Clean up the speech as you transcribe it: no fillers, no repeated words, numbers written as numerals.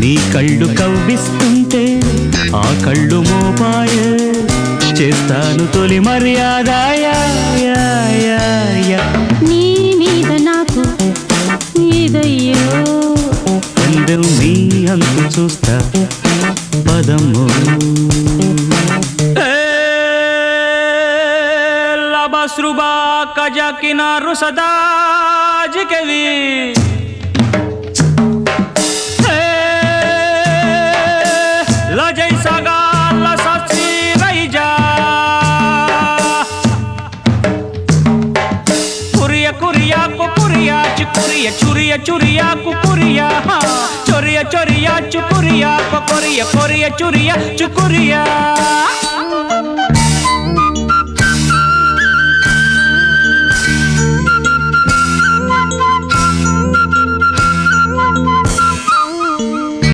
నీ కళ్ళు కవ్విస్తుంటే ఆ కళ్ళు మోపాయే చేస్తాను తొలి మర్యాద నీ మీద నాకు ఇదయ్యో అందం నీ అంతు చూస్తా పదము లబస్రుబా కజకినారు సదా జికెవి लजै सगाल ससी रही जा कुरिया कुरिया कुकुरिया चुकुरिया चुरिया चुरिया कुकुरिया चोरिया चोरिया चुकुरिया कोरिया कोरिया चुरिया चुकुरिया